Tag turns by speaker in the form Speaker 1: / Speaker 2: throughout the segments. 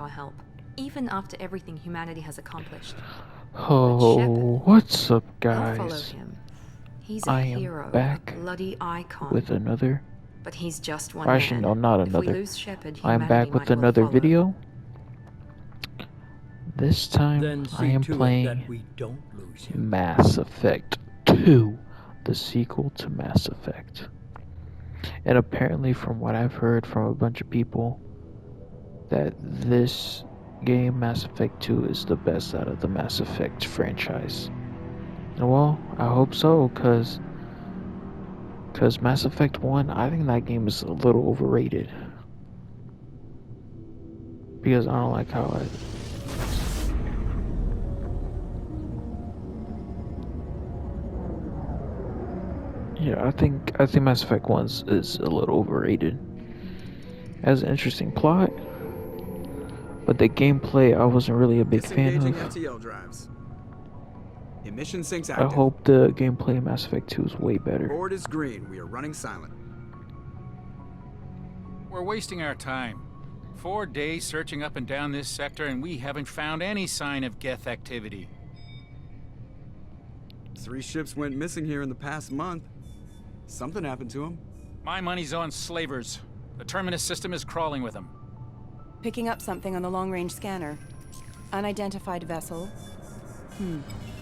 Speaker 1: our help, even after everything humanity has accomplished.
Speaker 2: Oh, what's up,
Speaker 1: They'll follow
Speaker 2: guys?
Speaker 1: him. He's a
Speaker 2: I
Speaker 1: hero,
Speaker 2: am back
Speaker 1: a bloody icon.
Speaker 2: with another.
Speaker 1: But he's just one
Speaker 2: Actually,
Speaker 1: man.
Speaker 2: no, not
Speaker 1: If we
Speaker 2: another.
Speaker 1: lose Shepard,
Speaker 2: I am
Speaker 1: humanity
Speaker 2: back with
Speaker 1: might well
Speaker 2: another
Speaker 1: follow.
Speaker 2: video. This time,
Speaker 3: Then
Speaker 2: I
Speaker 3: see
Speaker 2: am
Speaker 3: to it
Speaker 2: playing
Speaker 3: that we don't lose him.
Speaker 2: Mass Effect 2, the sequel to Mass Effect. And apparently, from what I've heard from a bunch of people, that this game, Mass Effect 2, is the best out of the Mass Effect franchise. Well, I hope so, cause Mass Effect 1, I think that game is a little overrated. Because I don't like how I think Mass Effect 1 is a little overrated. It has an interesting plot, but the gameplay I wasn't really a big fan
Speaker 4: Disengaging
Speaker 2: of.
Speaker 4: MTL drives. Emission sinks
Speaker 2: I
Speaker 4: active.
Speaker 2: hope the gameplay in Mass Effect 2 is way better.
Speaker 4: Board is green. We are running silent.
Speaker 5: We're wasting our time. 4 days searching up and down this sector, and we haven't found any sign of Geth activity.
Speaker 4: 3 ships went missing here in the past month. Something happened to them.
Speaker 5: My money's on slavers. The Terminus system is crawling with them.
Speaker 6: Picking up something on the long-range scanner. Unidentified vessel.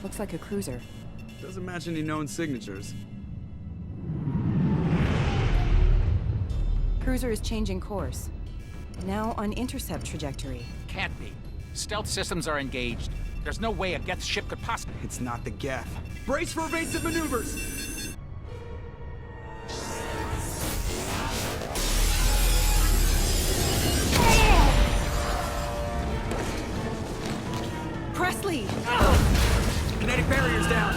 Speaker 6: Looks like a cruiser.
Speaker 4: Doesn't match any known signatures.
Speaker 6: Cruiser is changing course. Now on intercept trajectory.
Speaker 5: Can't be. Stealth systems are engaged. There's no way a Geth ship could possibly...
Speaker 4: It's not the Geth. Brace for evasive maneuvers!
Speaker 6: Presley!
Speaker 4: Kinetic barriers down.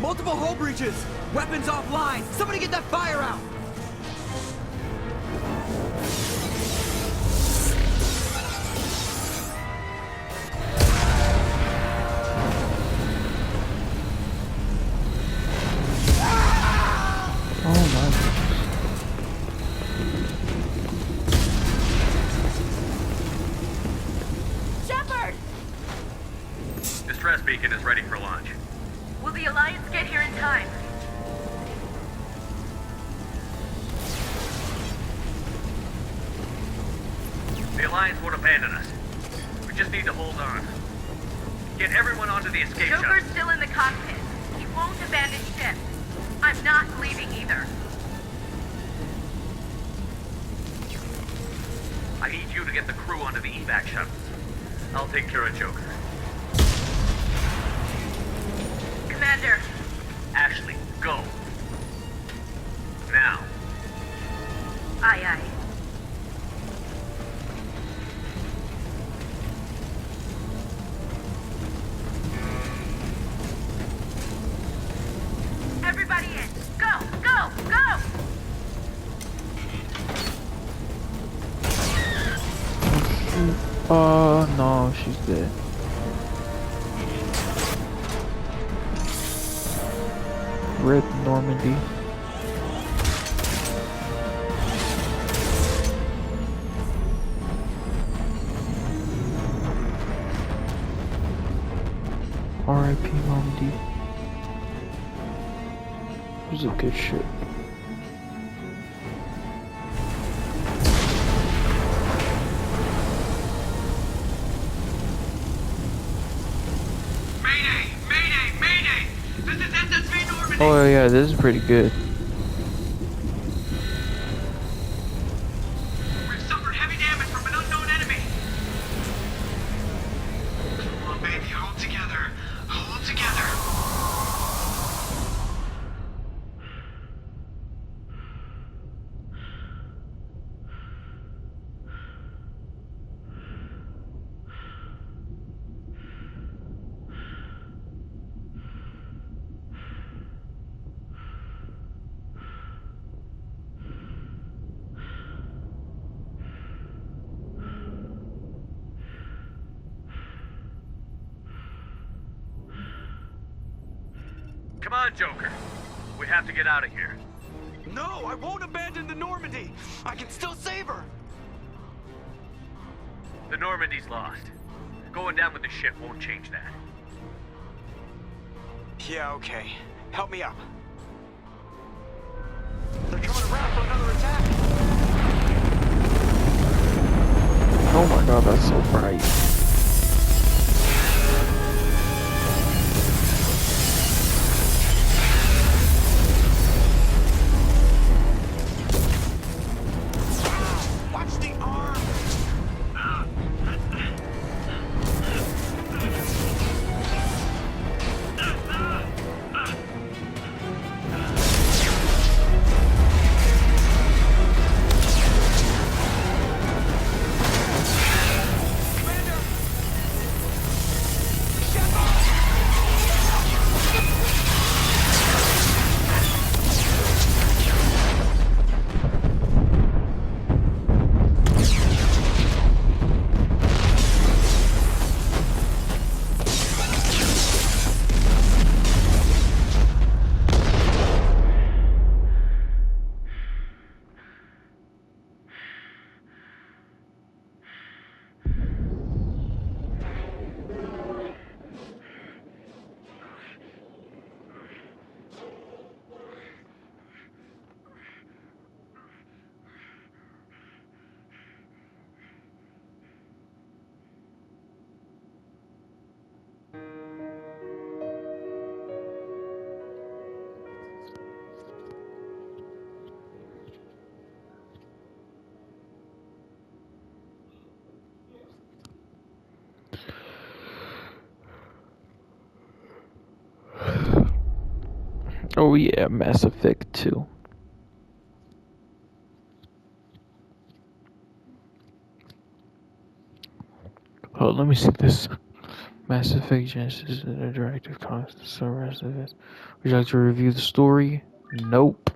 Speaker 4: Multiple hull breaches. Weapons offline. Somebody get that fire out.
Speaker 2: Oh my.
Speaker 7: Shepard!
Speaker 8: Distress beacon is ready for launch.
Speaker 7: Will the Alliance get here in time?
Speaker 8: The Alliance won't abandon us. We just need to hold on. Get everyone onto the escape
Speaker 7: Joker's
Speaker 8: shuttle.
Speaker 7: still in the cockpit. He won't abandon ship. I'm not leaving either.
Speaker 8: I need you to get the crew onto the evac shuttles. I'll take care of Joker.
Speaker 7: Commander,
Speaker 8: Ashley, go. Now.
Speaker 7: aye aye. Everybody in. Go, go, go!
Speaker 2: Oh no, she's dead. Rip Normandy. R.I.P. Normandy. It was a good ship.
Speaker 8: Mayday! Mayday! Mayday! This is SSV Normandy!
Speaker 2: Oh yeah, this is pretty good.
Speaker 8: We've suffered heavy damage from an unknown enemy! Come on, baby, hold together. Hold together. Come on, Joker. We have to get out of here.
Speaker 4: No, I won't abandon the Normandy. I can still save her.
Speaker 8: The Normandy's lost. Going down with the ship won't change that.
Speaker 9: Yeah, okay. Help me up. They're coming around for another attack.
Speaker 2: Oh my god, that's so bright.
Speaker 9: Watch the arm!
Speaker 2: Oh yeah, Mass Effect 2. Oh, let me see this. Mass Effect Genesis is an interactive constant, so the rest of it. Would you like to review the story? Nope.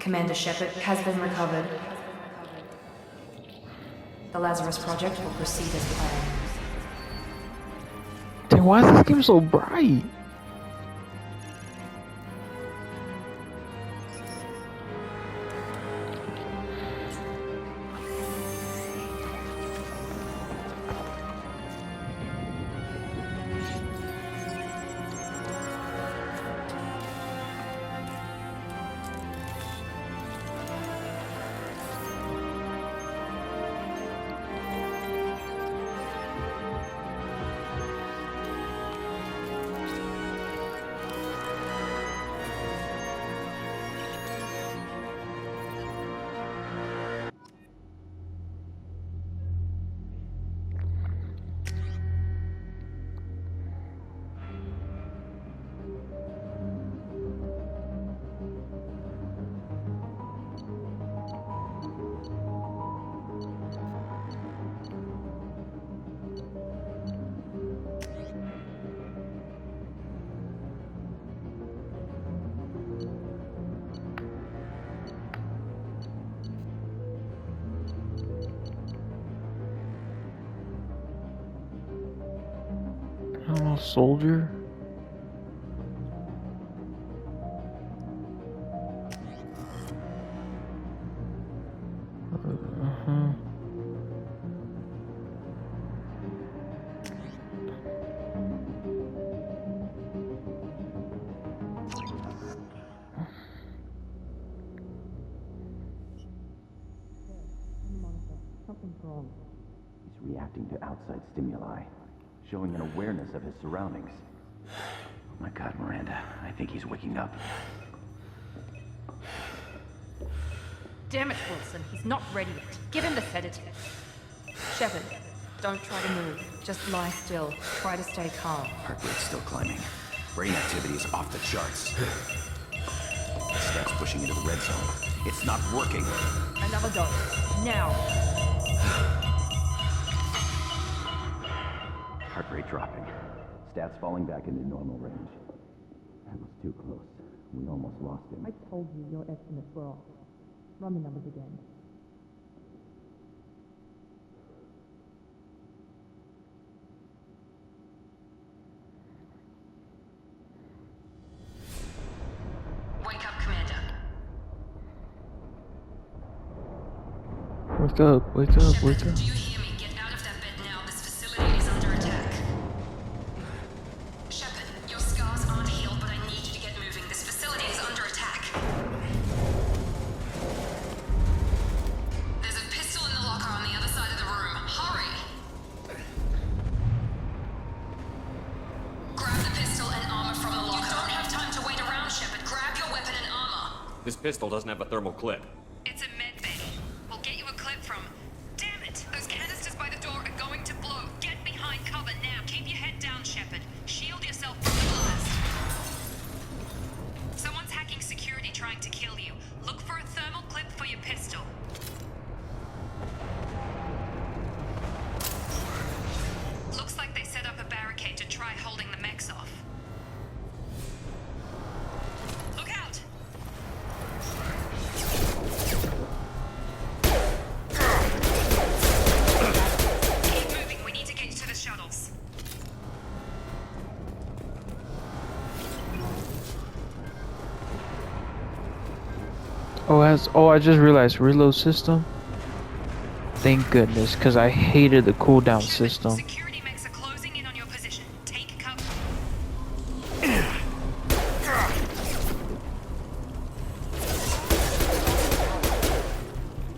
Speaker 1: Commander Shepard has been recovered. The Lazarus Project will proceed as planned.
Speaker 2: Dang, why is this game so bright? I don't know, soldier? Uh-huh.
Speaker 10: He's reacting to outside stimuli, showing an awareness of his surroundings. Oh my God, Miranda, I think he's waking up.
Speaker 1: Damn it, Wilson. He's not ready yet. Give him the sedative. Shepard, don't try to move. Just lie still. Try to stay calm.
Speaker 10: Heart rate's still climbing. Brain activity is off the charts. Steps pushing into the red zone. It's not working.
Speaker 1: Another dose. Now.
Speaker 10: Heart rate dropping. Stats falling back into normal range. That was too close. We almost lost him.
Speaker 11: I told you your estimates were off. Run the numbers again.
Speaker 2: Wake up, wake up, wake up.
Speaker 1: Do you hear me? Get out of that bed now. This facility is under attack. Shepard, your scars aren't healed, but I need you to get moving. This facility is under attack. There's a pistol in the locker on the other side of the room. Hurry! Grab the pistol and armor from the locker. You don't have time to wait around, Shepard. Grab your weapon and armor.
Speaker 8: This pistol doesn't have a thermal clip.
Speaker 1: It's a med bay. We'll get you a clip from... Damn it! Those canisters by the door are going to blow. Get behind cover now. Keep your head down, Shepard. Shield yourself from the blast. Someone's hacking security trying to kill you. Look for a thermal clip for your pistol. Looks like they set up a barricade to try holding the mechs off. Look out! Keep moving. We need to get you to the shuttles.
Speaker 2: I just realized reload system. Thank goodness, because I hated the cooldown system.
Speaker 1: Security mechs are closing in on your position. Take cover.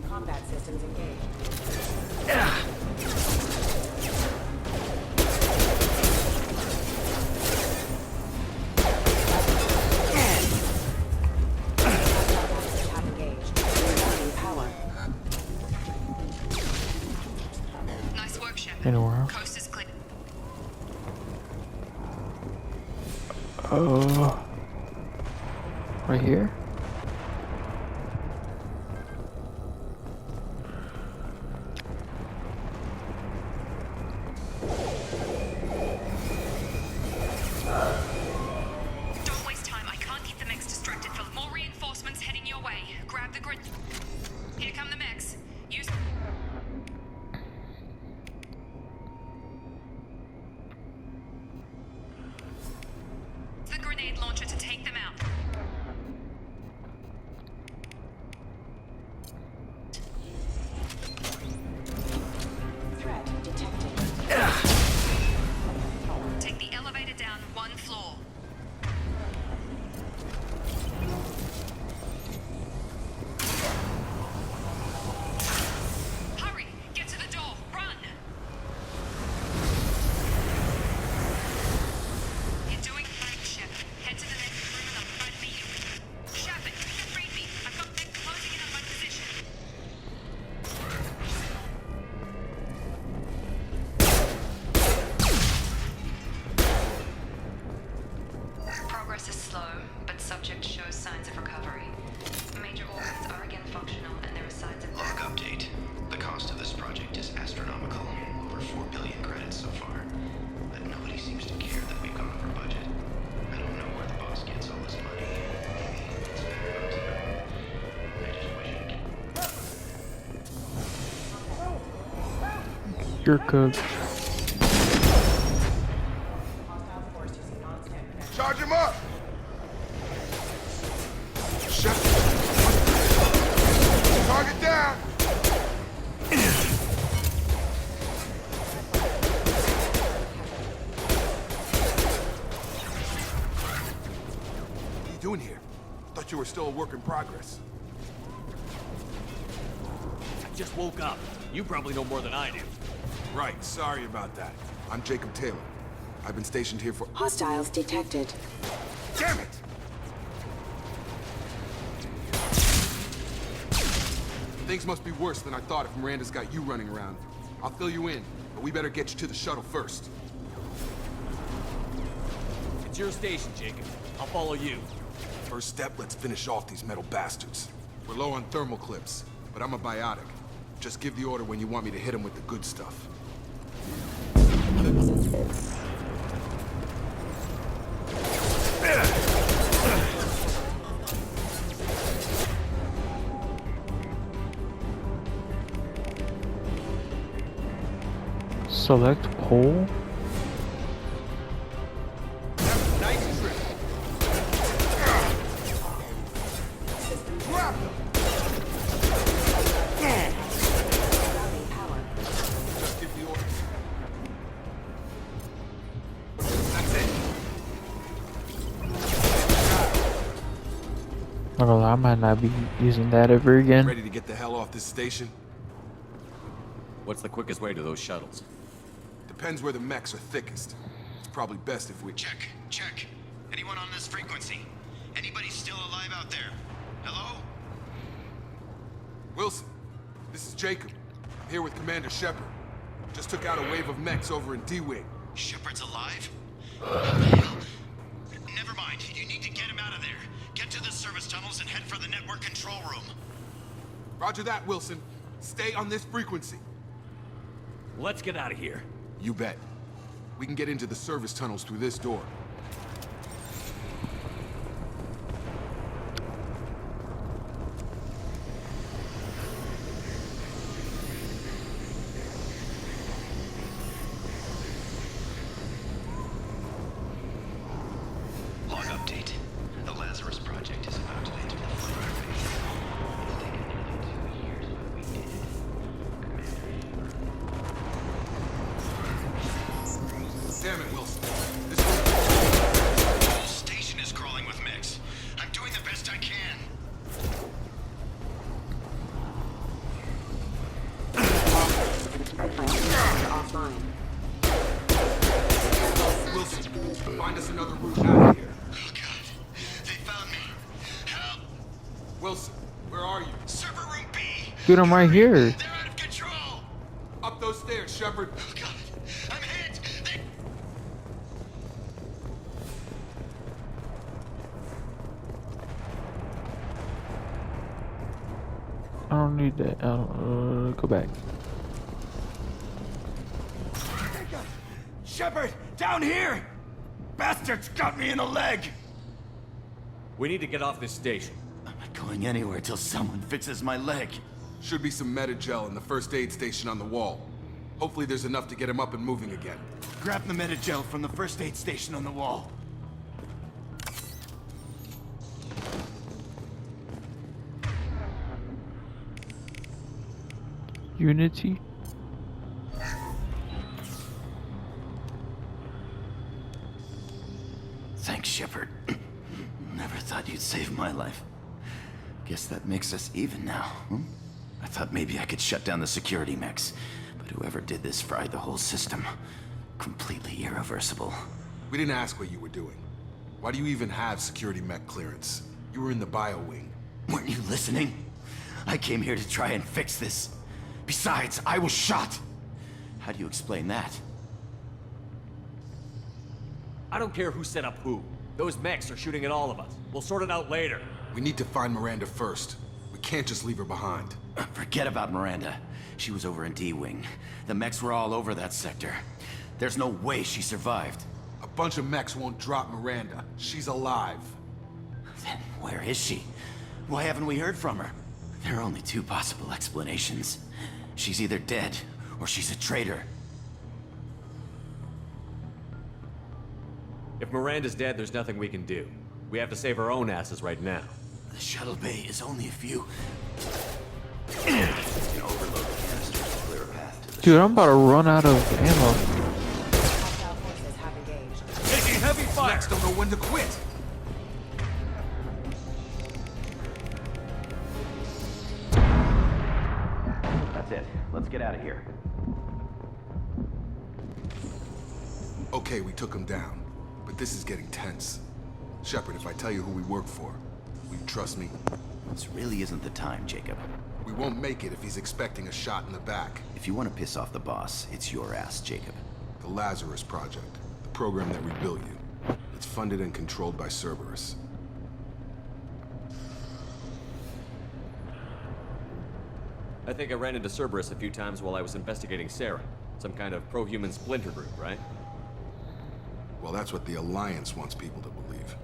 Speaker 6: Combat systems engaged. Tap engaged. Regarding power.
Speaker 1: Nice work, Shepard.
Speaker 2: Anywhere else?
Speaker 1: Coast is clear.
Speaker 2: Right here?
Speaker 1: Don't waste time. I can't keep the mechs distracted. For more reinforcements heading your way. Grab the grid. Here come the mechs. Use... the grenade launcher to take them out.
Speaker 6: Threat detected.
Speaker 1: Take the elevator down one floor. Hurry! Get to the door! Run! You're doing great, Shepard. Head to the next room and I'll try to meet you. Shepard, you can read me. I've got them closing in on my position. Progress is slow, but subject shows signs of recovery. Major organs are again functional, and there are signs of...
Speaker 10: Log update. The cost of this project is astronomical. Over 4 billion credits so far. But nobody seems to care that we've gone over budget. I don't know where the boss gets all this money. Maybe it's fair not to know. I just wish I could...
Speaker 2: Your cook.
Speaker 9: Charge him up! Shut. Target down! What are you doing here? Thought you were still a work in progress.
Speaker 3: I just woke up. You probably know more than I do.
Speaker 9: Right, sorry about that. I'm Jacob Taylor. I've been stationed here for...
Speaker 6: Hostiles detected.
Speaker 9: Damn it! Things must be worse than I thought if Miranda's got you running around. I'll fill you in, but we better get you to the shuttle first.
Speaker 3: It's your station, Jacob. I'll follow you.
Speaker 9: First step, let's finish off these metal bastards. We're low on thermal clips, but I'm a biotic. Just give the order when you want me to hit them with the good stuff.
Speaker 2: Select pole.
Speaker 9: Nice trick. Grab them.
Speaker 2: Not gonna lie, I might not be using that ever again.
Speaker 9: Ready to get the hell off this station?
Speaker 3: What's the quickest way to those shuttles?
Speaker 9: Depends where the mechs are thickest. It's probably best if we...
Speaker 10: Check. Anyone on this frequency? Anybody still alive out there? Hello?
Speaker 9: Wilson, this is Jacob. I'm here with Commander Shepard. Just took out a wave of mechs over in D-Wing.
Speaker 10: Shepard's alive? What the hell? Never mind. You need to get him out of there. Get to the service tunnels and head for the network control room.
Speaker 9: Roger that, Wilson. Stay on this frequency.
Speaker 3: Let's get out of here.
Speaker 9: You bet. We can get into the service tunnels through this door.
Speaker 10: Log update. The Lazarus Project is about to enter the final phase. It's taken nearly 2 years, but we did it.
Speaker 9: Damn it, Wilson. This
Speaker 10: The whole station is crawling with mechs. I'm doing the best I can.
Speaker 9: Wilson, find us another route out of here.
Speaker 10: Oh God, they found me. Help!
Speaker 9: Wilson, where are you?
Speaker 10: Server room B.
Speaker 2: Dude, I'm right here.
Speaker 10: They're out of control.
Speaker 9: Up those stairs, Shepard.
Speaker 10: Oh God, I'm hit. They...
Speaker 2: I don't need that. I don't, go back.
Speaker 3: Shepard, down here! Bastards got me in the leg! We need to get off this station.
Speaker 12: I'm not going anywhere till someone fixes my leg.
Speaker 9: Should be some Metagel in the first aid station on the wall. Hopefully there's enough to get him up and moving again.
Speaker 12: Grab the Metagel from the first aid station on the wall.
Speaker 2: Unity?
Speaker 12: Thanks, Shepard. Never thought you'd save my life. Guess that makes us even now, hmm? I thought maybe I could shut down the security mechs, but whoever did this fried the whole system. Completely irreversible.
Speaker 9: We didn't ask what you were doing. Why do you even have security mech clearance? You were in the bio wing.
Speaker 12: Weren't you listening? I came here to try and fix this. Besides, I was shot. How do you explain that?
Speaker 3: I don't care who set up who. Those mechs are shooting at all of us. We'll sort it out later.
Speaker 9: We need to find Miranda first. We can't just leave her behind.
Speaker 12: Forget about Miranda. She was over in D-Wing. The mechs were all over that sector. There's no way she survived.
Speaker 9: A bunch of mechs won't drop Miranda. She's alive.
Speaker 12: Then where is she? Why haven't we heard from her? There are only two possible explanations. She's either dead, or she's a traitor.
Speaker 3: If Miranda's dead, there's nothing we can do. We have to save our own asses right now.
Speaker 12: The shuttle bay is only a few... Can overload the canisters to clear a path to the
Speaker 2: Dude, I'm about to run out of ammo.
Speaker 3: Taking heavy fire!
Speaker 9: Mechs don't know when to quit.
Speaker 12: That's it. Let's get out of here.
Speaker 9: Okay, we took him down. But this is getting tense. Shepard, if I tell you who we work for, will you trust me?
Speaker 12: This really isn't the time, Jacob.
Speaker 9: We won't make it if he's expecting a shot in the back.
Speaker 12: If you want to piss off the boss, it's your ass, Jacob.
Speaker 9: The Lazarus Project, the program that rebuilt you. It's funded and controlled by Cerberus.
Speaker 3: I think I ran into Cerberus a few times while I was investigating Sarah. Some kind of pro-human splinter group, right?
Speaker 9: Well, that's what the Alliance wants people to believe.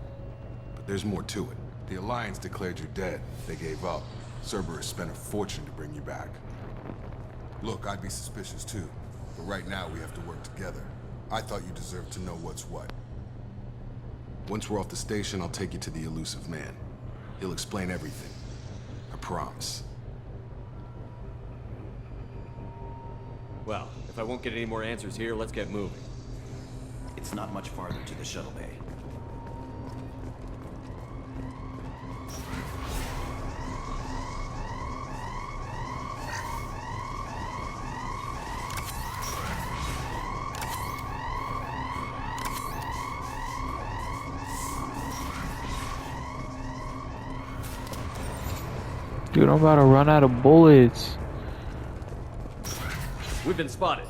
Speaker 9: But there's more to it. The Alliance declared you dead. They gave up. Cerberus spent a fortune to bring you back. Look, I'd be suspicious too. But right now, we have to work together. I thought you deserved to know what's what. Once we're off the station, I'll take you to the Elusive Man. He'll explain everything. I promise.
Speaker 3: Well, if I won't get any more answers here, let's get moving.
Speaker 12: It's not much farther to the shuttle bay.
Speaker 2: Dude, I'm about to run out of bullets.
Speaker 3: We've been spotted.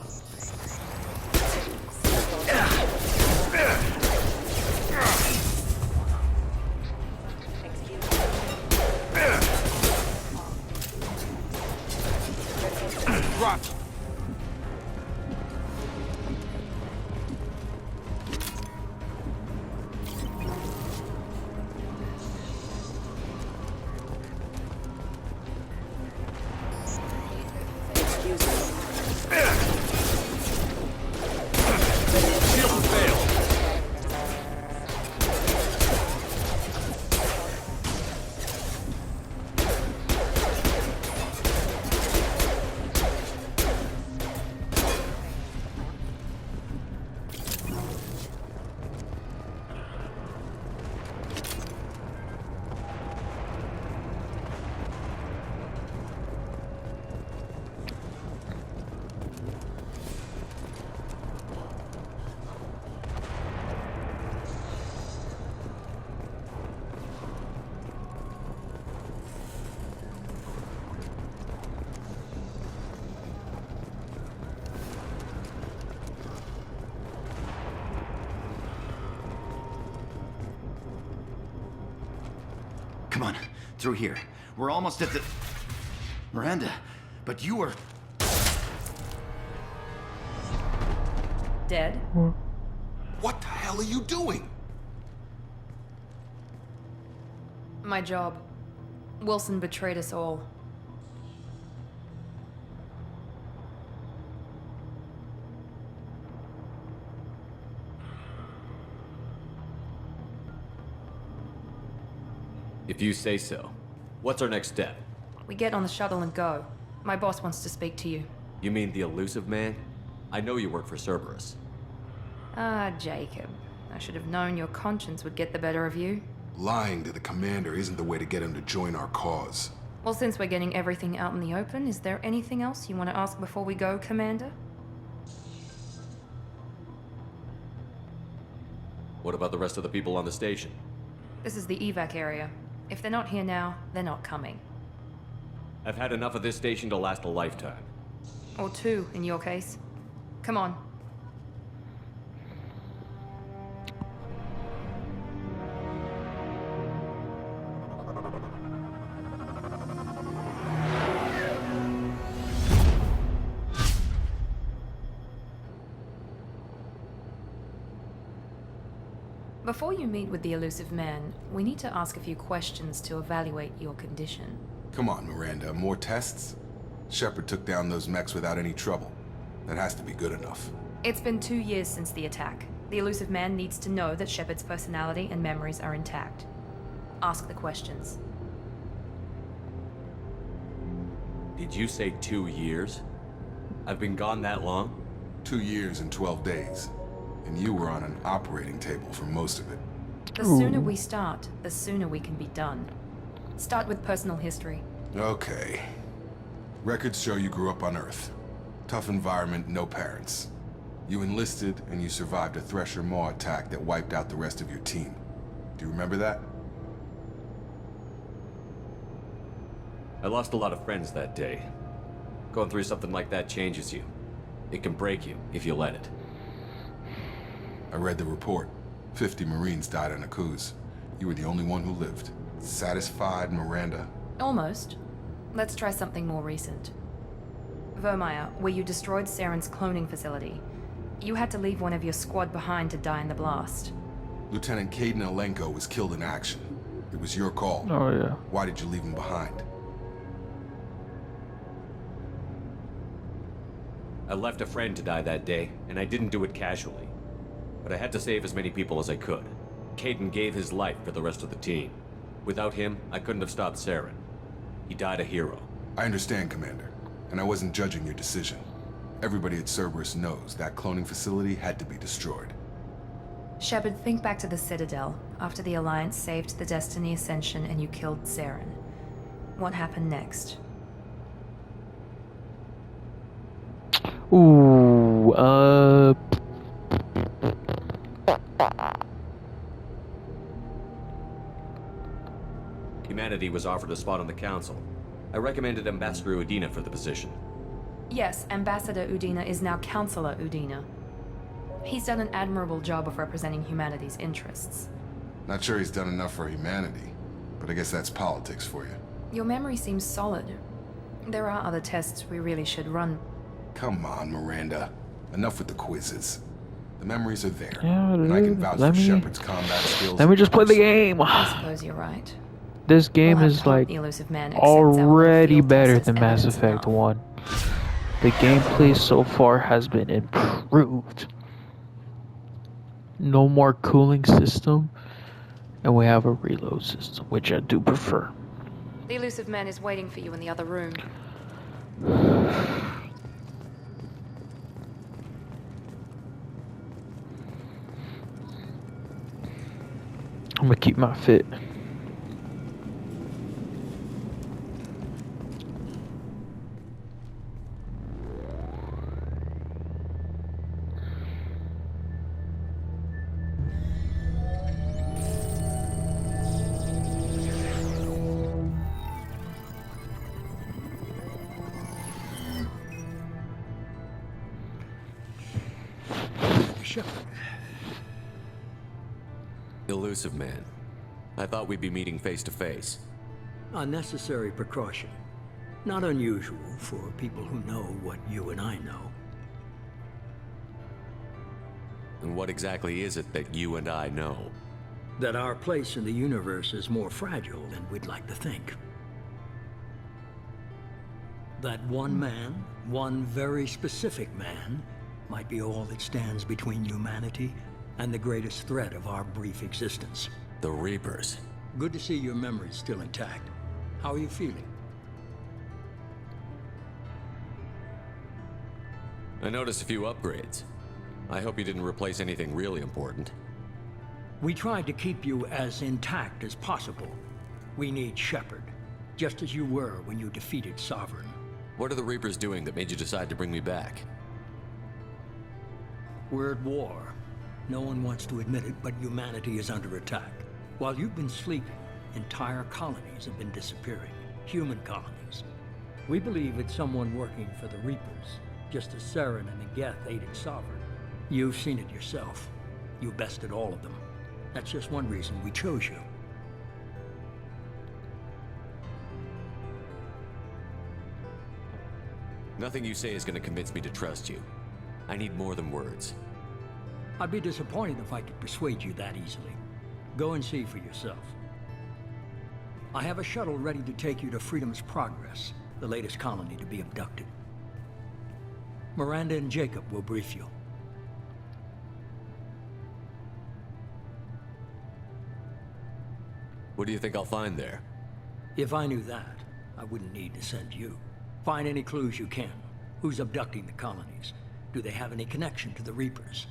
Speaker 4: Drop.
Speaker 3: Shield failed.
Speaker 12: Come on, through here. We're almost at the... Miranda, but you were...
Speaker 1: Dead?
Speaker 9: What the hell are you doing?
Speaker 1: My job. Wilson betrayed us all.
Speaker 3: If you say so. What's our next step?
Speaker 1: We get on the shuttle and go. My boss wants to speak to you.
Speaker 3: You mean the elusive man? I know you work for Cerberus.
Speaker 1: Ah, Jacob. I should have known your conscience would get the better of you.
Speaker 9: Lying to the commander isn't the way to get him to join our cause.
Speaker 1: Well, since we're getting everything out in the open, is there anything else you want to ask before we go, Commander?
Speaker 3: What about the rest of the people on the station?
Speaker 1: This is the evac area. If they're not here now, they're not coming.
Speaker 3: I've had enough of this station to last a lifetime.
Speaker 1: Or two, in your case. Come on. Before you meet with the elusive man, we need to ask a few questions to evaluate your condition.
Speaker 9: Come on, Miranda, more tests? Shepard took down those mechs without any trouble. That has to be good enough.
Speaker 1: It's been 2 years since the attack. The elusive man needs to know that Shepard's personality and memories are intact. Ask the questions.
Speaker 3: Did you say 2 years? I've been gone that long?
Speaker 9: 2 years and 12 days. And you were on an operating table for most of it.
Speaker 1: The sooner we start, the sooner we can be done. Start with personal history.
Speaker 9: Okay. Records show you grew up on Earth. Tough environment, no parents. You enlisted, and you survived a Thresher Maw attack that wiped out the rest of your team. Do you remember that?
Speaker 3: I lost a lot of friends that day. Going through something like that changes you. It can break you, if you let it.
Speaker 9: I read the report. 50 Marines died on Akuz. You were the only one who lived. Satisfied, Miranda?
Speaker 1: Almost. Let's try something more recent. Vermeer, where you destroyed Saren's cloning facility. You had to leave one of your squad behind to die in the blast.
Speaker 9: Lieutenant Kaidan Alenko was killed in action. It was your call.
Speaker 2: Oh, yeah.
Speaker 9: Why did you leave him behind?
Speaker 3: I left a friend to die that day, and I didn't do it casually. But I had to save as many people as I could. Kaidan gave his life for the rest of the team. Without him, I couldn't have stopped Saren. He died a hero.
Speaker 9: I understand, Commander. And I wasn't judging your decision. Everybody at Cerberus knows that cloning facility had to be destroyed.
Speaker 1: Shepard, think back to the Citadel, after the Alliance saved the Destiny Ascension and you killed Saren. What happened next?
Speaker 2: Ooh,
Speaker 3: Humanity was offered a spot on the Council. I recommended Ambassador Udina for the position.
Speaker 1: Yes, Ambassador Udina is now Counselor Udina. He's done an admirable job of representing humanity's interests.
Speaker 9: Not sure he's done enough for humanity, but I guess that's politics for you.
Speaker 1: Your memory seems solid. There are other tests we really should run.
Speaker 9: Come on, Miranda. Enough with the quizzes. The memories are there,
Speaker 2: Yeah,
Speaker 9: and I can
Speaker 2: dude,
Speaker 9: vouch
Speaker 2: let
Speaker 9: for
Speaker 2: me-
Speaker 9: Shepard's combat skills.
Speaker 2: Let me just play the game.
Speaker 1: I suppose you're right.
Speaker 2: This game
Speaker 1: We'll have
Speaker 2: is
Speaker 1: to hope
Speaker 2: like
Speaker 1: the elusive man accepts our
Speaker 2: already
Speaker 1: field
Speaker 2: better
Speaker 1: test as
Speaker 2: than Mass
Speaker 1: evidence
Speaker 2: Effect
Speaker 1: enough.
Speaker 2: 1. The gameplay so far has been improved. No more cooling system, and we have a reload system, which I do prefer.
Speaker 1: The elusive man is waiting for you in the other room.
Speaker 2: I'm gonna keep my fit.
Speaker 13: Shepard.
Speaker 3: Elusive man. I thought we'd be meeting face to face.
Speaker 13: Unnecessary precaution. Not unusual for people who know what you and I know.
Speaker 3: And what exactly is it that you and I know?
Speaker 13: That our place in the universe is more fragile than we'd like to think. That one man, one very specific man, might be all that stands between humanity and the greatest threat of our brief existence.
Speaker 3: The Reapers.
Speaker 13: Good to see your memory's still intact. How are you feeling?
Speaker 3: I noticed a few upgrades. I hope you didn't replace anything really important.
Speaker 13: We tried to keep you as intact as possible. We need Shepard, just as you were when you defeated Sovereign.
Speaker 3: What are the Reapers doing that made you decide to bring me back?
Speaker 13: We're at war. No one wants to admit it, but humanity is under attack. While you've been sleeping, entire colonies have been disappearing. Human colonies. We believe it's someone working for the Reapers, just as Saren and the Geth aided Sovereign. You've seen it yourself. You bested all of them. That's just one reason we chose you.
Speaker 3: Nothing you say is going to convince me to trust you. I need more than words.
Speaker 13: I'd be disappointed if I could persuade you that easily. Go and see for yourself. I have a shuttle ready to take you to Freedom's Progress, the latest colony to be abducted. Miranda and Jacob will brief you.
Speaker 3: What do you think I'll find there?
Speaker 13: If I knew that, I wouldn't need to send you. Find any clues you can. Who's abducting the colonies? Do they have any connection to the Reapers?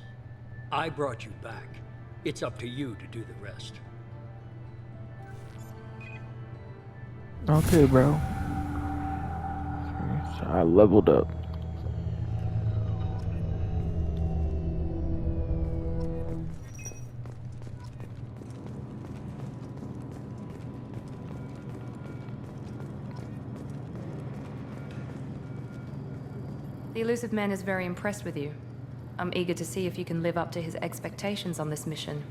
Speaker 13: I brought you back. It's up to you to do the rest.
Speaker 2: Okay, bro. So I leveled up.
Speaker 1: The elusive man is very impressed with you. I'm eager to see if you can live up to his expectations on this mission.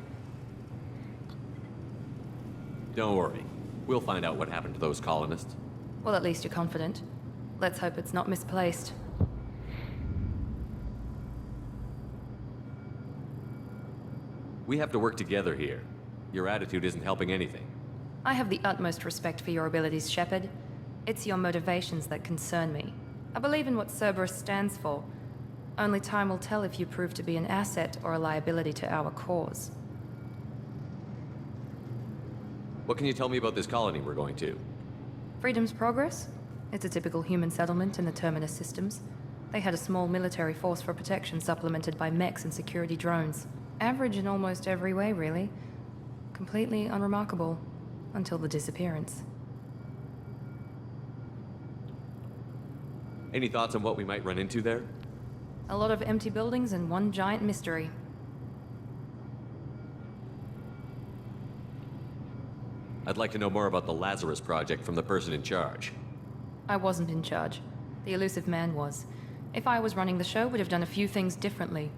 Speaker 3: Don't worry. We'll find out what happened to those colonists.
Speaker 1: Well, at least you're confident. Let's hope it's not misplaced.
Speaker 3: We have to work together here. Your attitude isn't helping anything.
Speaker 1: I have the utmost respect for your abilities, Shepard. It's your motivations that concern me. I believe in what Cerberus stands for. Only time will tell if you prove to be an asset or a liability to our cause.
Speaker 3: What can you tell me about this colony we're going to?
Speaker 1: Freedom's Progress? It's a typical human settlement in the Terminus systems. They had a small military force for protection supplemented by mechs and security drones. Average in almost every way, really. Completely unremarkable. Until the disappearance.
Speaker 3: Any thoughts on what we might run into there?
Speaker 1: A lot of empty buildings and one giant mystery.
Speaker 3: I'd like to know more about the Lazarus Project from the person in charge.
Speaker 1: I wasn't in charge. The elusive man was. If I was running the show, would have done a few things differently.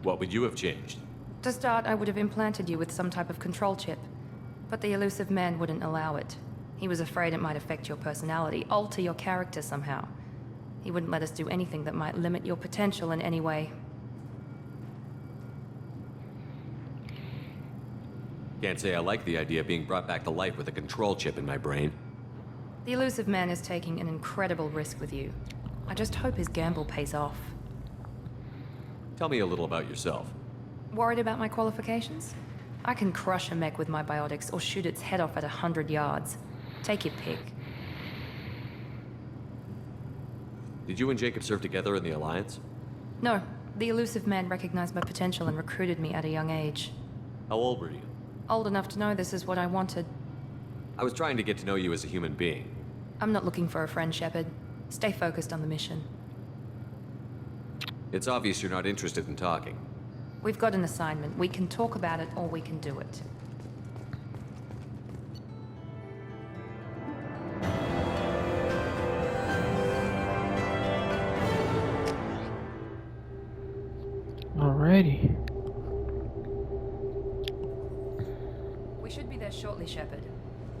Speaker 3: What would you have changed?
Speaker 1: To start, I would have implanted you with some type of control chip. But the elusive man wouldn't allow it. He was afraid it might affect your personality, alter your character somehow. He wouldn't let us do anything that might limit your potential in any way.
Speaker 3: Can't say I like the idea of being brought back to life with a control chip in my brain.
Speaker 1: The elusive man is taking an incredible risk with you. I just hope his gamble pays off.
Speaker 3: Tell me a little about yourself.
Speaker 1: Worried about my qualifications? I can crush a mech with my biotics or shoot its head off at 100 yards. Take your pick.
Speaker 3: Did you and Jacob serve together in the Alliance?
Speaker 1: No, the elusive man recognized my potential and recruited me at a young age.
Speaker 3: How old were you?
Speaker 1: Old enough to know this is what I wanted.
Speaker 3: I was trying to get to know you as a human being.
Speaker 1: I'm not looking for a friend, Shepard. Stay focused on the mission.
Speaker 3: It's obvious you're not interested in talking.
Speaker 1: We've got an assignment. We can talk about it or we can do it.
Speaker 2: Alrighty.
Speaker 1: We should be there shortly, Shepard.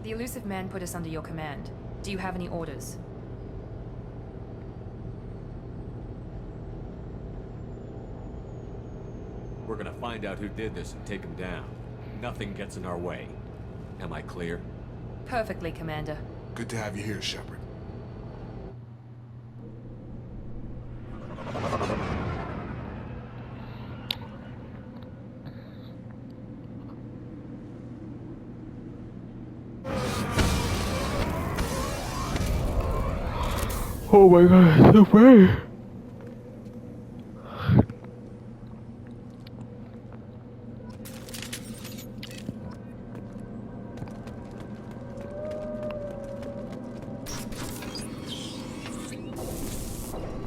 Speaker 1: The elusive man put us under your command. Do you have any orders?
Speaker 3: We're gonna find out who did this and take him down. Nothing gets in our way. Am I clear?
Speaker 1: Perfectly, Commander.
Speaker 9: Good to have you here, Shepard.
Speaker 2: Oh my god, so brave.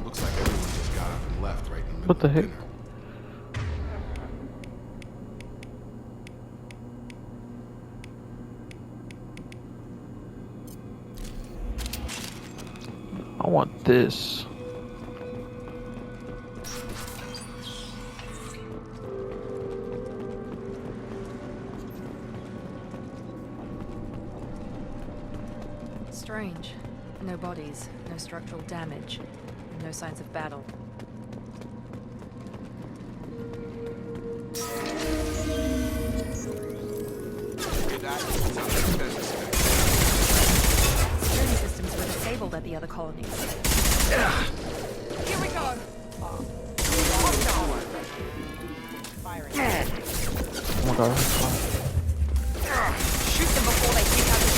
Speaker 9: Looks like everyone just got up and left right in the middle
Speaker 2: What the
Speaker 9: of
Speaker 2: heck?
Speaker 9: dinner.
Speaker 2: I want this.
Speaker 1: Strange. No bodies, no structural damage, no signs of battle. Security systems were disabled at the other colonies. Here we go! Firing.
Speaker 2: Oh my god.
Speaker 1: Shoot them before they kick out the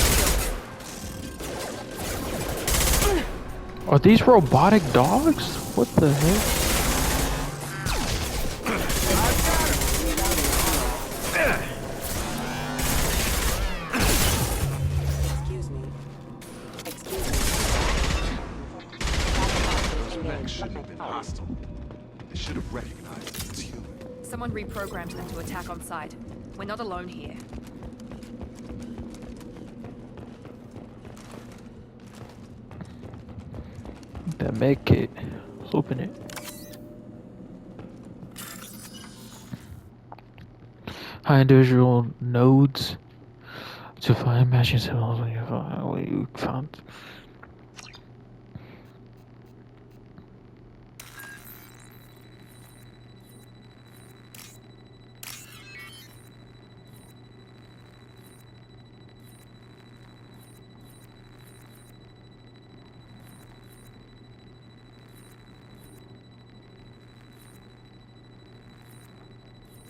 Speaker 1: shield.
Speaker 2: Are these robotic dogs? What the heck?
Speaker 6: Excuse me. Excuse me.
Speaker 9: Those mechs shouldn't have been hostile. They should have recognized us as human.
Speaker 1: Someone reprogrammed them to attack on sight. We're not alone here.
Speaker 2: That med kit. Let's open it. High individual nodes to find matching symbols when you find what you found.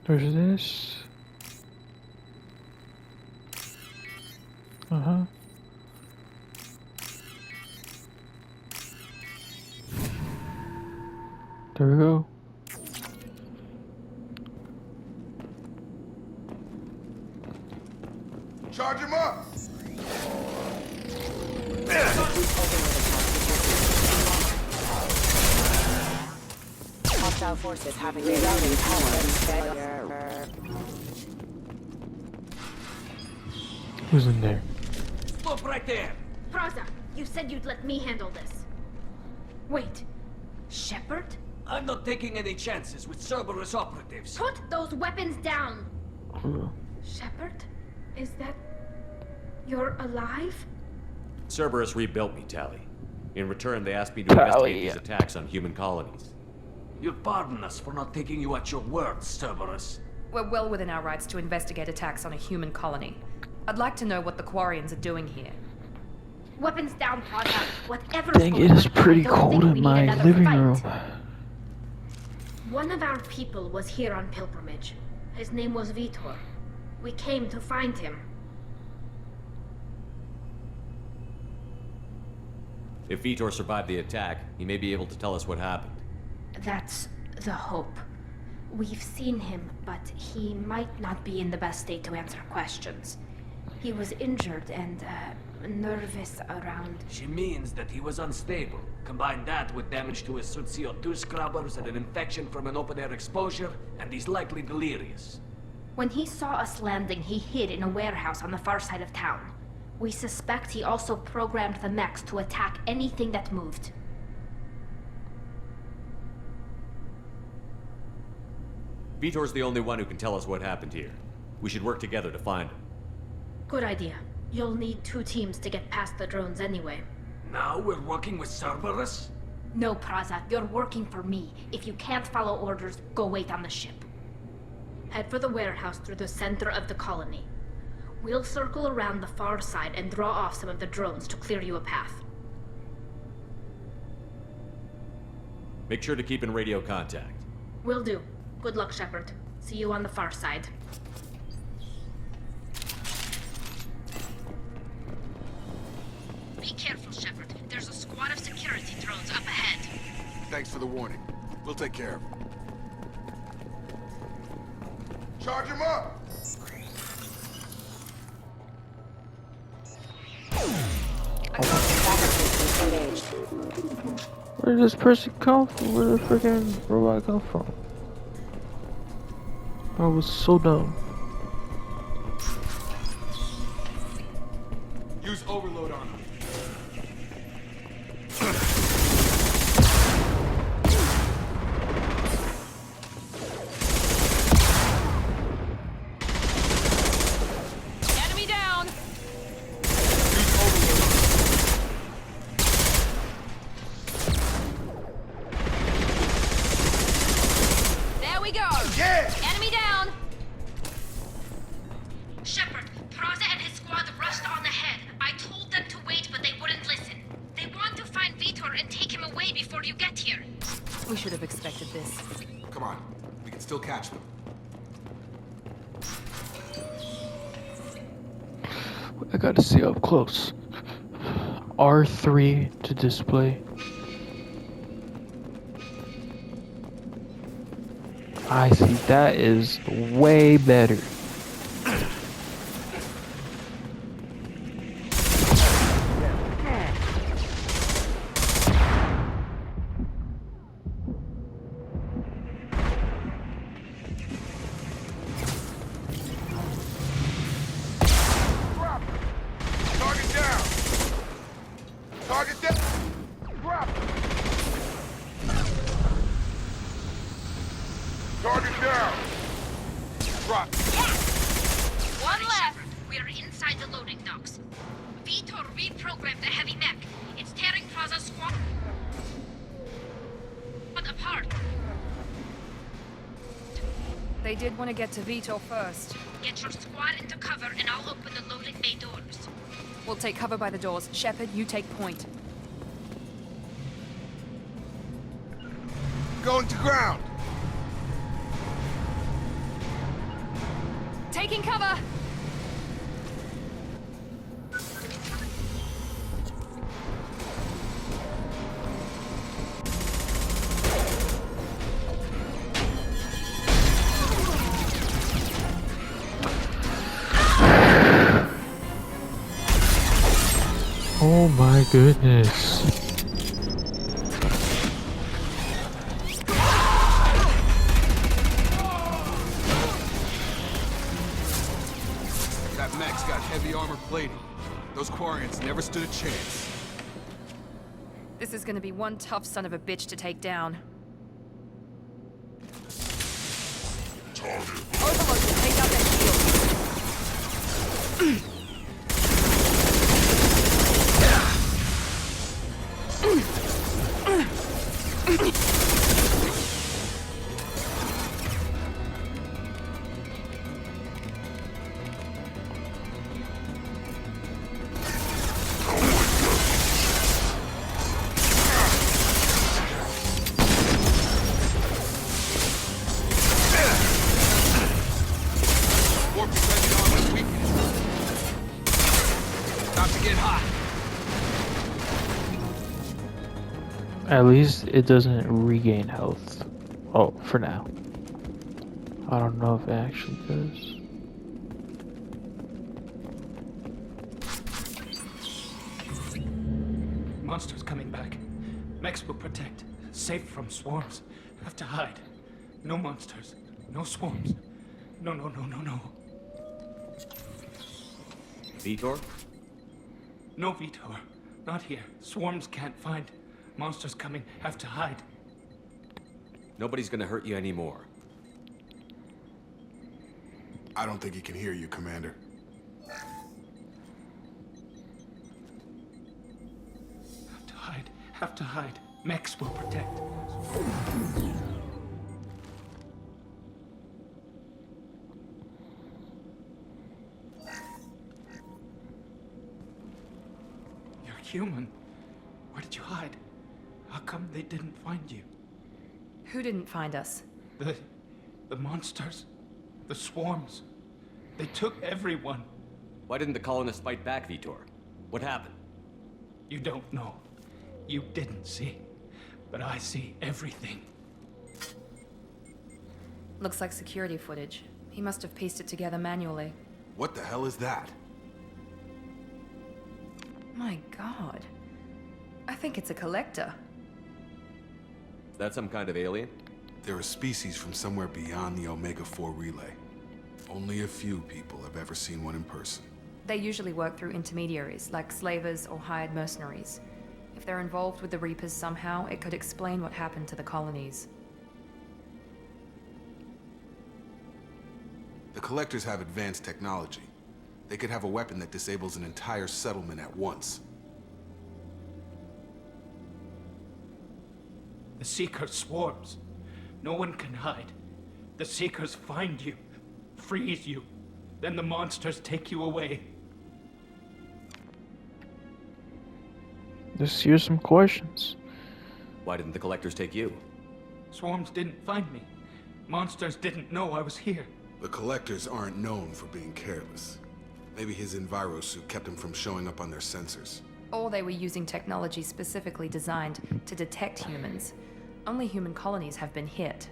Speaker 2: There's this. Uh-huh. There we go.
Speaker 9: Charge him up!
Speaker 6: Hostile forces having rerouting power and failure.
Speaker 2: Who's in there?
Speaker 14: Stop right there!
Speaker 7: Praza, you said you'd let me handle this. Wait. Shepard?
Speaker 14: I'm not taking any chances with Cerberus operatives.
Speaker 7: Put those weapons down!
Speaker 2: Ugh.
Speaker 7: Shepard? Is that... You're alive?
Speaker 3: Cerberus rebuilt me, Tali. In return, they asked me to investigate these attacks on human colonies.
Speaker 14: You'll pardon us for not taking you at your word, Cerberus.
Speaker 1: We're well within our rights to investigate attacks on a human colony. I'd like to know what the Quarians are doing here.
Speaker 7: Weapons down, Praza. Whatever's
Speaker 2: Dang,
Speaker 7: going
Speaker 2: it is
Speaker 7: on,
Speaker 2: pretty
Speaker 7: I don't
Speaker 2: cold
Speaker 7: think
Speaker 2: in
Speaker 7: we need
Speaker 2: my
Speaker 7: another
Speaker 2: living
Speaker 7: fight.
Speaker 2: room.
Speaker 7: One of our people was here on pilgrimage. His name was Vitor. We came to find him.
Speaker 3: If Vitor survived the attack, he may be able to tell us what happened.
Speaker 7: That's the hope. We've seen him, but he might not be in the best state to answer questions. He was injured and, nervous around...
Speaker 14: She means that he was unstable. Combine that with damage to his suit CO2 scrubbers and an infection from an open-air exposure, and he's likely delirious.
Speaker 7: When he saw us landing, he hid in a warehouse on the far side of town. We suspect he also programmed the mechs to attack anything that moved.
Speaker 3: Vitor's the only one who can tell us what happened here. We should work together to find him.
Speaker 7: Good idea. You'll need 2 teams to get past the drones anyway.
Speaker 14: Now we're working with Cerberus?
Speaker 7: No, Praza, you're working for me. If you can't follow orders, go wait on the ship. Head for the warehouse through the center of the colony. We'll circle around the far side and draw off some of the drones to clear you a path.
Speaker 3: Make sure to keep in radio contact.
Speaker 7: Will do. Good luck, Shepard. See you on the far side. Be careful, Shepard. There's a squad of security drones up ahead.
Speaker 9: Thanks for the warning. We'll take care of him. Charge him up!
Speaker 2: Where did this person come from? Where did the freaking robot come from? I was so dumb.
Speaker 9: Use overload on him.
Speaker 1: Enemy down!
Speaker 9: Use overload on him.
Speaker 1: There we go!
Speaker 9: Yeah!
Speaker 1: Enemy down!
Speaker 7: Shepard, Praza and his squad rushed on ahead. I told them to wait, but they wouldn't listen. They want to find Vitor and take him away before you get here.
Speaker 1: We should have expected this.
Speaker 9: Come on. We can still catch them.
Speaker 2: I gotta see up close. R3 to display. I see, that is way better.
Speaker 9: Target down! Target down! Drop! Target down! Drop!
Speaker 7: One left. We're inside the loading docks. Vitor reprogrammed the heavy mech. It's tearing Praza's squad apart.
Speaker 1: They did want to get to Vitor first.
Speaker 7: Get your squad into cover and I'll open the loading bay doors.
Speaker 1: We'll take cover by the doors. Shepard, you take point.
Speaker 9: Going to ground!
Speaker 1: Taking cover!
Speaker 2: Oh my goodness.
Speaker 9: That mech's got heavy armor
Speaker 4: armor-plated. Those Quarians never stood a chance.
Speaker 1: This is gonna be one tough son of a bitch to take down. Overload will take out that shield.
Speaker 2: At least it doesn't regain health. Oh, for now. I don't know if it actually does.
Speaker 15: Monsters coming back. Mechs will protect. Safe from swarms. Have to hide. No monsters. No swarms. No, no, no, no, no.
Speaker 3: Vitor?
Speaker 15: No Vitor. Not here. Swarms can't find. Monsters coming. Have to hide.
Speaker 3: Nobody's gonna hurt you anymore.
Speaker 9: I don't think he can hear you, Commander.
Speaker 15: Have to hide. Have to hide. Mechs will protect. You're human. Where did you hide? How come they didn't find you?
Speaker 1: Who didn't find us?
Speaker 15: The monsters. The swarms. They took everyone.
Speaker 3: Why didn't the colonists fight back, Vitor? What happened?
Speaker 15: You don't know. You didn't see. But I see everything.
Speaker 1: Looks like security footage. He must have pieced it together manually.
Speaker 9: What the hell is that?
Speaker 1: My god. I think it's a collector.
Speaker 3: Is that some kind of alien?
Speaker 9: They're a species from somewhere beyond the Omega-4 relay. Only a few people have ever seen one in person.
Speaker 1: They usually work through intermediaries, like slavers or hired mercenaries. If they're involved with the Reapers somehow, it could explain what happened to the colonies.
Speaker 9: The Collectors have advanced technology. They could have a weapon that disables an entire settlement at once.
Speaker 15: The Seeker swarms. No one can hide. The Seekers find you, freeze you, then the monsters take you away.
Speaker 2: Just here's some questions.
Speaker 3: Why didn't the Collectors take you?
Speaker 15: Swarms didn't find me. Monsters didn't know I was here.
Speaker 9: The Collectors aren't known for being careless. Maybe his envirosuit kept him from showing up on their sensors.
Speaker 1: Or they were using technology specifically designed to detect humans. Only human colonies have been hit.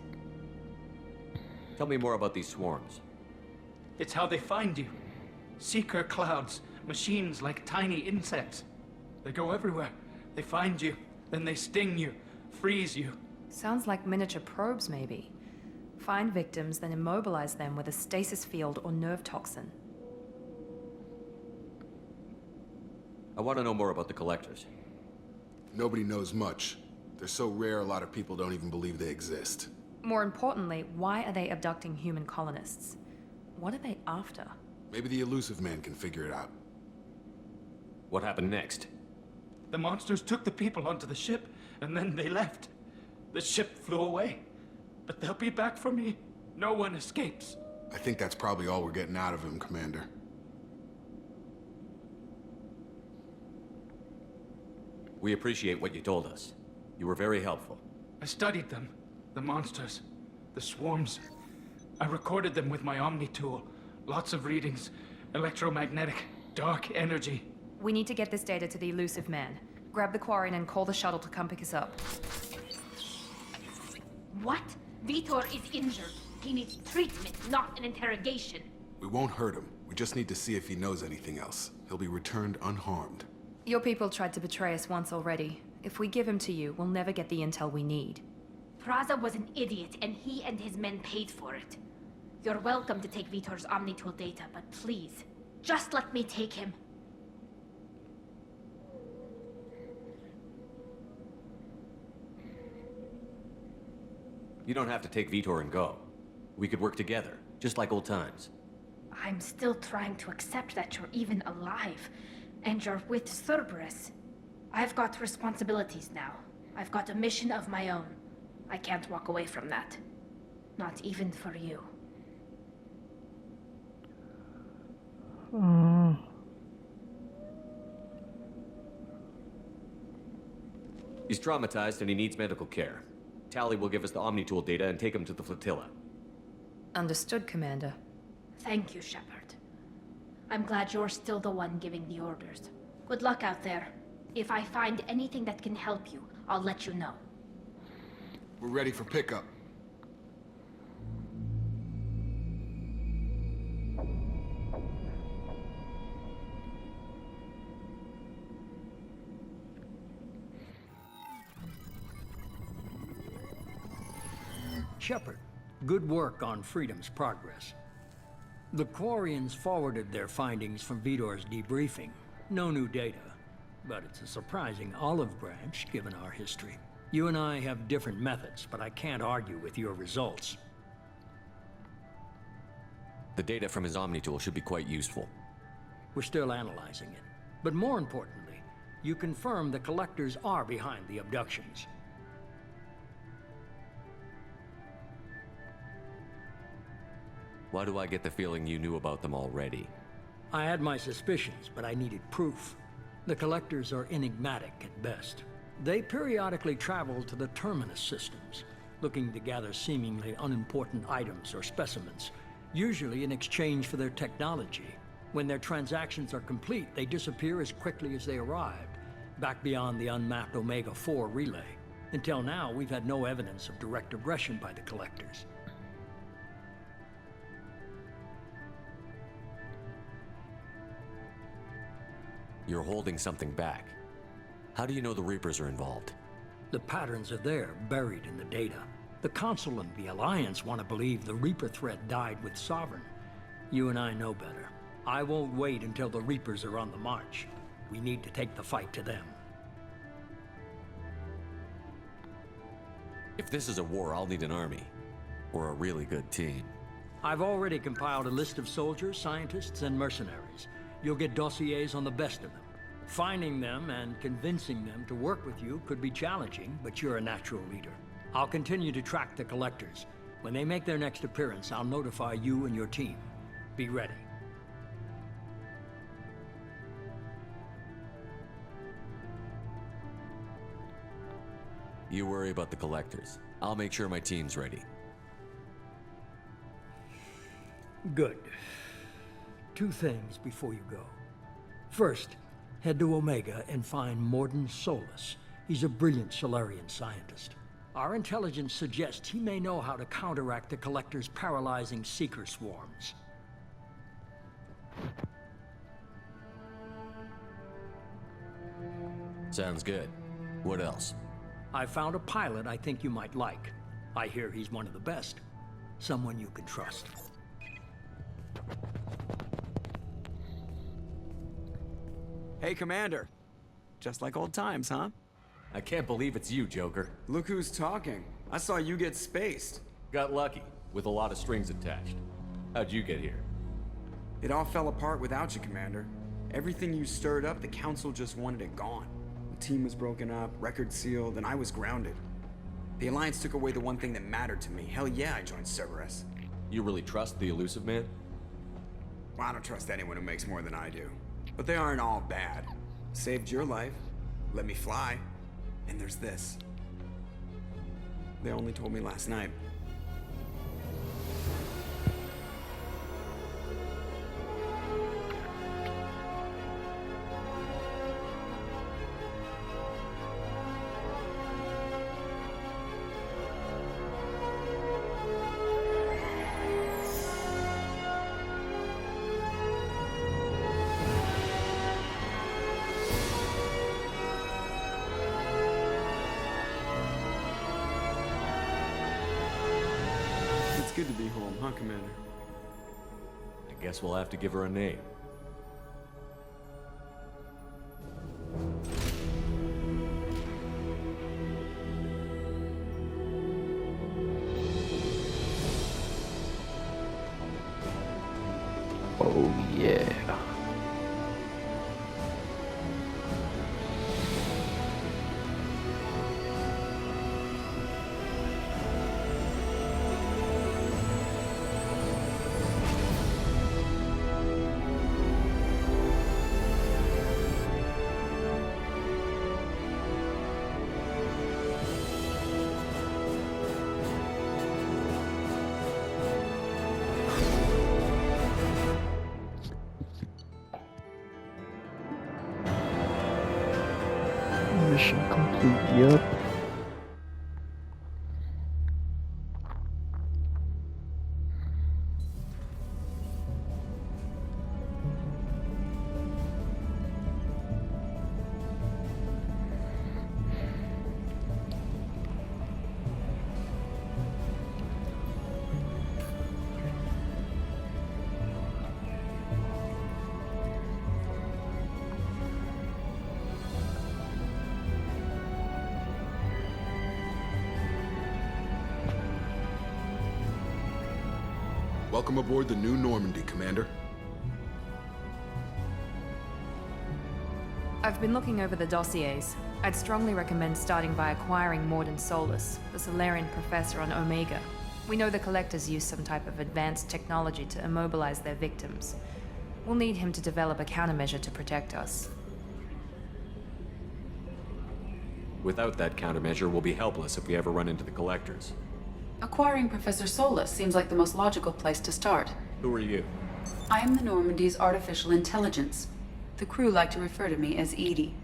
Speaker 3: Tell me more about these swarms.
Speaker 15: It's how they find you. Seeker clouds, machines like tiny insects. They go everywhere. They find you, then they sting you, freeze you.
Speaker 1: Sounds like miniature probes, maybe. Find victims, then immobilize them with a stasis field or nerve toxin.
Speaker 3: I want to know more about the Collectors.
Speaker 9: Nobody knows much. They're so rare, a lot of people don't even believe they exist.
Speaker 1: More importantly, why are they abducting human colonists? What are they after?
Speaker 9: Maybe the Elusive Man can figure it out.
Speaker 3: What happened next?
Speaker 15: The monsters took the people onto the ship, and then they left. The ship flew away. But they'll be back for me. No one escapes.
Speaker 9: I think that's probably all we're getting out of him, Commander.
Speaker 3: We appreciate what you told us. You were very helpful.
Speaker 15: I studied them. The monsters. The swarms. I recorded them with my Omni tool. Lots of readings. Electromagnetic. Dark energy.
Speaker 1: We need to get this data to the Elusive Man. Grab the Quarian and call the shuttle to come pick us up.
Speaker 7: What? Vitor is injured. He needs treatment, not an interrogation.
Speaker 9: We won't hurt him. We just need to see if he knows anything else. He'll be returned unharmed.
Speaker 1: Your people tried to betray us once already. If we give him to you, we'll never get the intel we need.
Speaker 7: Praza was an idiot, and he and his men paid for it. You're welcome to take Vitor's Omnitool data, but please, Just let me take him.
Speaker 3: You don't have to take Vitor and go. We could work together, just like old times.
Speaker 7: I'm still trying to accept that you're even alive, and you're with Cerberus. I've got responsibilities now. I've got a mission of my own. I can't walk away from that. Not even for you.
Speaker 3: He's traumatized and he needs medical care. Tali will give us the Omnitool data and take him to the flotilla.
Speaker 1: Understood, Commander.
Speaker 7: Thank you, Shepard. I'm glad you're still the one giving the orders. Good luck out there. If I find anything that can help you, I'll let you know.
Speaker 9: We're ready for pickup.
Speaker 13: Shepard, good work on Freedom's progress. The Quarians forwarded their findings from Vitor's debriefing. No new data, but it's a surprising olive branch given our history. You and I have different methods, but I can't argue with your results.
Speaker 3: The data from his Omnitool should be quite useful.
Speaker 13: We're still analyzing it. But more importantly, you confirm the Collectors are behind the abductions.
Speaker 3: Why do I get the feeling you knew about them already?
Speaker 13: I had my suspicions, but I needed proof. The Collectors are enigmatic at best. They periodically travel to the Terminus systems, looking to gather seemingly unimportant items or specimens, usually in exchange for their technology. When their transactions are complete, they disappear as quickly as they arrived, back beyond the unmapped Omega-4 relay. Until now, we've had no evidence of direct aggression by the Collectors.
Speaker 3: You're holding something back. How do you know the Reapers are involved?
Speaker 13: The patterns are there, buried in the data. The Council and the Alliance want to believe the Reaper threat died with Sovereign. You and I know better. I won't wait until the Reapers are on the march. We need to take the fight to them.
Speaker 3: If this is a war, I'll need an army. Or a really good team.
Speaker 13: I've already compiled a list of soldiers, scientists, and mercenaries. You'll get dossiers on the best of them. Finding them and convincing them to work with you could be challenging, but you're a natural leader. I'll continue to track the Collectors. When they make their next appearance, I'll notify you and your team. Be ready.
Speaker 3: You worry about the Collectors. I'll make sure my team's ready.
Speaker 13: Good. Two things before you go. First, head to Omega and find Mordin Solus. He's a brilliant Solarian scientist. Our intelligence suggests he may know how to counteract the Collector's paralyzing Seeker swarms.
Speaker 3: Sounds good. What else?
Speaker 13: I found a pilot I think you might like. I hear he's one of the best. Someone you can trust.
Speaker 4: Hey, Commander. Just like old times, huh?
Speaker 3: I can't believe it's you, Joker.
Speaker 4: Look who's talking. I saw you get spaced.
Speaker 3: Got lucky, with a lot of strings attached. How'd you get here?
Speaker 4: It all fell apart without you, Commander. Everything you stirred up, the Council just wanted it gone. The team was broken up, record sealed, and I was grounded. The Alliance took away the one thing that mattered to me. Hell yeah, I joined Cerberus.
Speaker 3: You really trust the Illusive Man?
Speaker 4: Well, I don't trust anyone who makes more than I do. But they aren't all bad. Saved your life, let me fly, and there's this. They only told me last night. It's good to be home, huh, Commander?
Speaker 3: I guess we'll have to give her a name.
Speaker 2: Oh yeah. Mission complete, yep.
Speaker 9: Welcome aboard the New Normandy, Commander.
Speaker 1: I've been looking over the dossiers. I'd strongly recommend starting by acquiring Morden Solus, the Solarian professor on Omega. We know the Collectors use some type of advanced technology to immobilize their victims. We'll need him to develop a countermeasure to protect us.
Speaker 3: Without that countermeasure, we'll be helpless if we ever run into the Collectors.
Speaker 16: Acquiring Professor Solus seems like the most logical place to start.
Speaker 3: Who are you?
Speaker 16: I am the Normandy's artificial intelligence. The crew like to refer to me as Edie.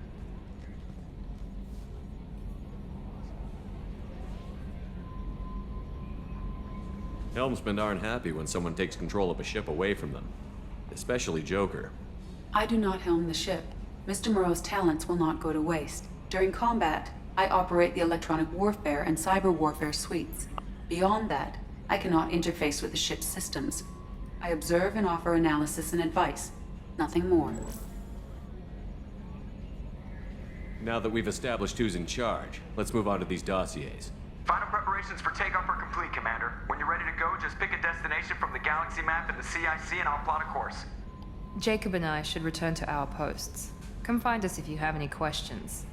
Speaker 3: Helmsmen aren't happy when someone takes control of a ship away from them. Especially Joker.
Speaker 16: I do not helm the ship. Mr. Moreau's talents will not go to waste. During combat, I operate the electronic warfare and cyber warfare suites. Beyond that, I cannot interface with the ship's systems. I observe and offer analysis and advice. Nothing more.
Speaker 3: Now that we've established who's in charge, let's move on to these dossiers.
Speaker 8: Final preparations for takeoff are complete, Commander. When you're ready to go, just pick a destination from the galaxy map and the CIC and I'll plot a course.
Speaker 1: Jacob and I should return to our posts. Come find us if you have any questions.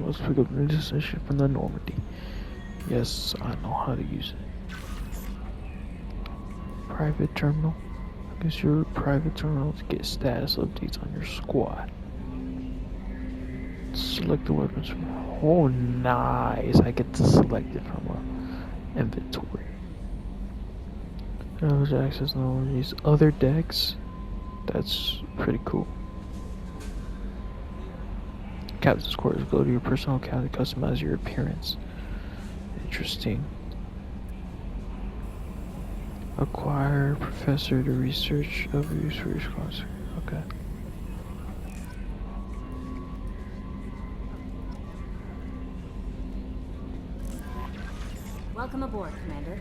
Speaker 2: Let's pick up the destination from the Normandy. Yes, I know how to use it. Private terminal. Use your private terminal to get status updates on your squad. Select the weapons from. Oh, nice! I get to select it from inventory. There's access to these other decks. That's pretty cool. Captain's quarters. Go to your personal account to customize your appearance. Interesting. Acquire professor to research of research concert. Okay.
Speaker 17: Welcome aboard, Commander.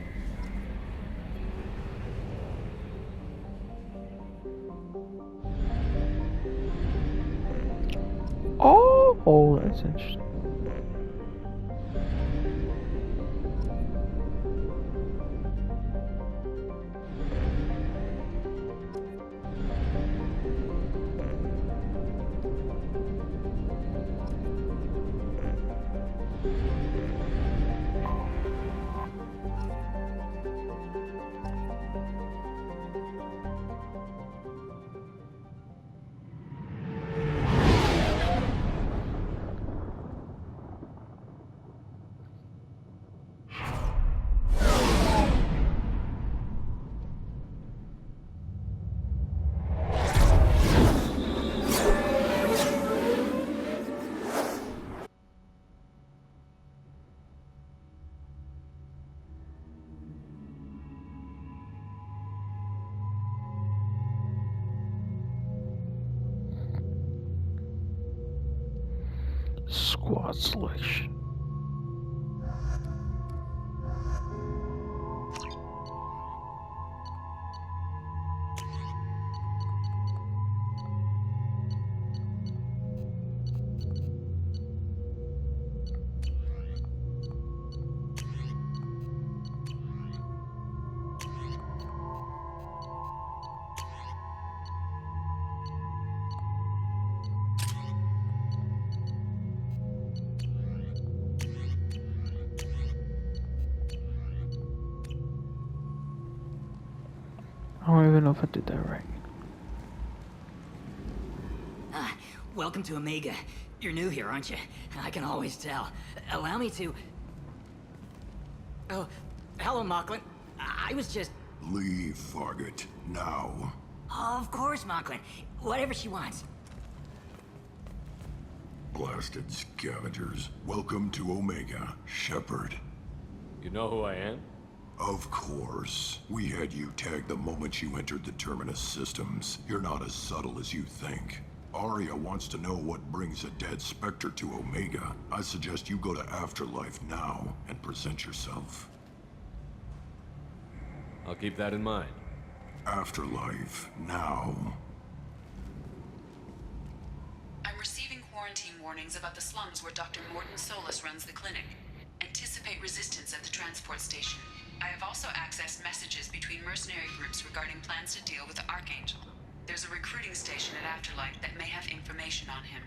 Speaker 2: Oh, that's interesting. Squad selection. don't even know if I did that right.
Speaker 17: Welcome to Omega. You're new here, aren't you? I can always tell. Allow me to... Oh, hello, Mocklin. I was just...
Speaker 18: Leave, Fargate. Now.
Speaker 17: Of course, Mocklin. Whatever she wants.
Speaker 18: Blasted scavengers. Welcome to Omega, Shepard.
Speaker 3: You know who I am?
Speaker 18: Of course. We had you tagged the moment you entered the Terminus systems. You're not as subtle as you think. Arya wants to know what brings a dead Spectre to Omega. I suggest you go to Afterlife now and present yourself.
Speaker 3: I'll keep that in mind.
Speaker 18: Afterlife now.
Speaker 16: I'm receiving quarantine warnings about the slums where Dr. Morton Solus runs the clinic. Anticipate resistance at the transport station. I have also accessed messages between mercenary groups regarding plans to deal with the Archangel. There's a recruiting station at Afterlife that may have information on him.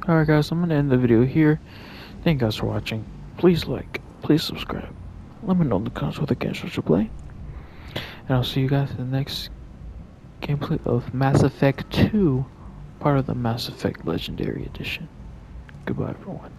Speaker 2: Alright guys, I'm gonna end the video here. Thank you guys for watching. Please like, please subscribe. Let me know in the comments what games you should play. And I'll see you guys in the next gameplay of Mass Effect 2, part of the Mass Effect Legendary Edition. Goodbye everyone.